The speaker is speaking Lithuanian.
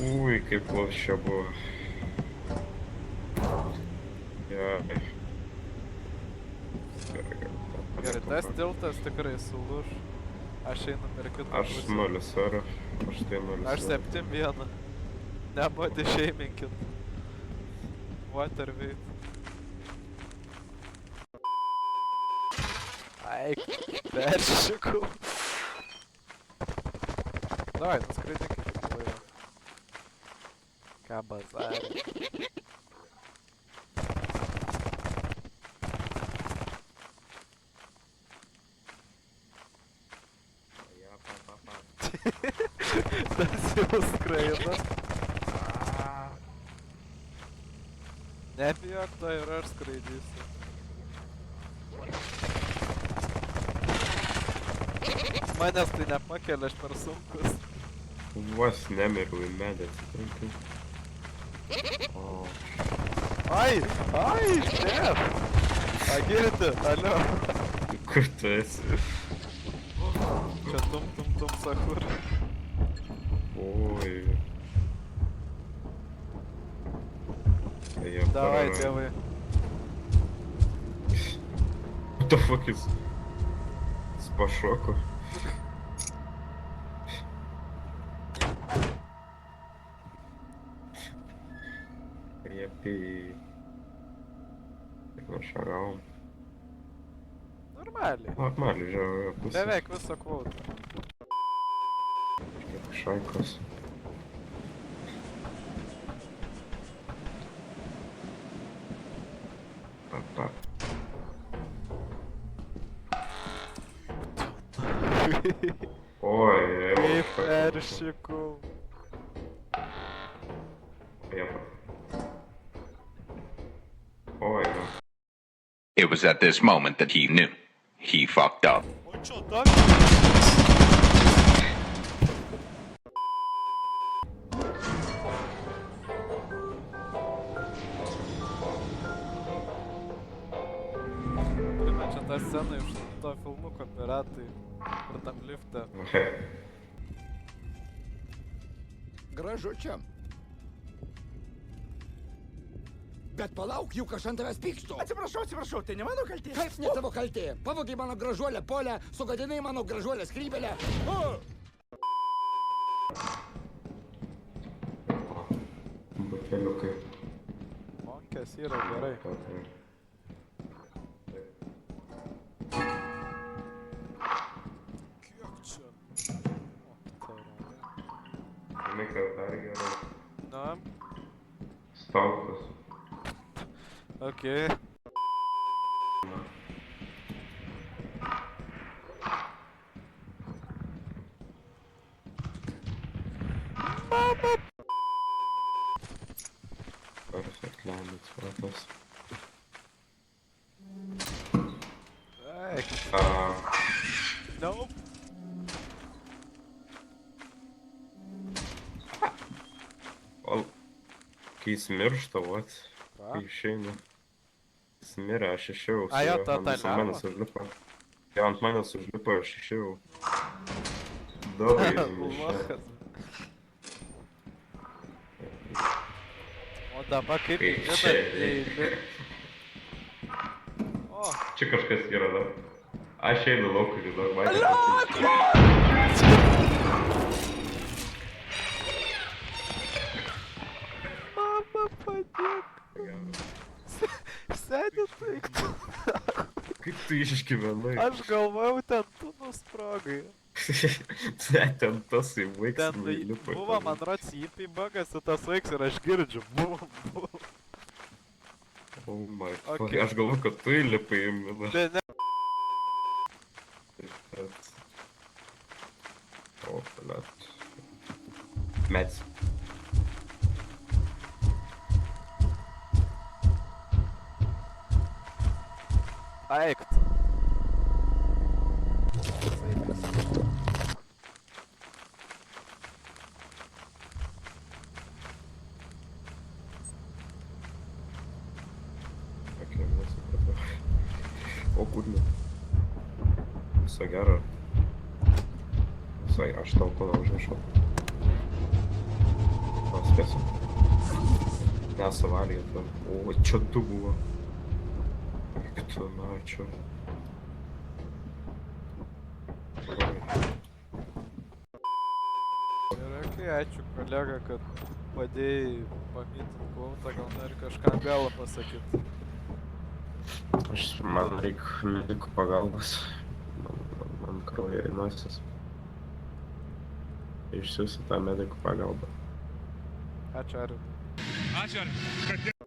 Ui, kaip vos čia buvo. Gerai. Gerai, tas tiltas tikrai sulūž. Aš einu per kitą Aš pusę. 0-0. Aš tai 0-0. Aš 7-1. Nebūti šeiminkit. Waterweight. Aik, peršikau. Davai, nuskraidinkit. Ką bazarė. Tas jau skraido. Nebijok, to ir aš skraidysiu. Manęs tai nepakelia, aš per sunkus. Vos nemiriau į medį atsitrinkiau. O. Ai, ne. Agirti, alio. Kur tu esi? Čia tum sakur. Oi. Davai, tėvai. What the fuck is... Spašoko. Riepiai... Kaip našaravom. Normaliai. Normaliai, žiūrėjau pusę. Beveik visą kvotą. Kaip šaikos. Papa. Oi, Kaip peršikau. Jepa. Oi, no. It was at this moment that he knew. He fucked up. O čia tak? Turime čia tą sceną iš to filmuko piratai. Ir tam lifte. Gražu čia. Bet palauk, juk aš ant tavęs pykstu. Atsiprašau, tai ne mano kaltė. Kaip ne tavo kaltė? Pavogiai mano gražuolę polę, sugadinai mano gražuolę skrybelę. Buteliukai. Monkės yra gerai. Kiek čia? O, taurelė. Žinai, kad dar gerai. Na, Staukas. okei. Perfect lemons, vatas. Eik. Nope. Kai jis miršta, vat. Ką? Kai išeina. Jis mirė, aš išėjau. A, jo, ta ant lerva? manęs užlipo. Jo, ant manęs užlipo, aš išėjau. Dabar jis mišė. Lochas. O dabar kaip Kaip įdeda čia? eilį. O, Čia kažkas yra, da? Aš einu laukui, dar matyti. mama padėk. Sėdi taiktų. Kaip tu išgyvenai? Aš galvojau, ten tu nusprogai. Ten tas įvaiks Ten nulipo. buvo man rocypiai bagas ir tas vaiks ir aš girdžiu. Bum. Oh my fuck. Okay. Aš galvoju, kad tu įlipai į miną. Tai ne. O, palet. Mets. Aikt. Okay, nesupratau. O, kurni. Viso gero. Visai, aš tau kūną užrašau. O, Nes avarija ten. O, čia du buvo. Tu, na, čia. Ir kai ačiū kolega, kad padėjai pamytinti klautą, gal nori kažką galą pasakyti. Man reikia medikų pagalbos. Man krauja į nosis. Išsiųsiu tą medikų pagalbą. Ačiū, Arvydai. Ačiū, kad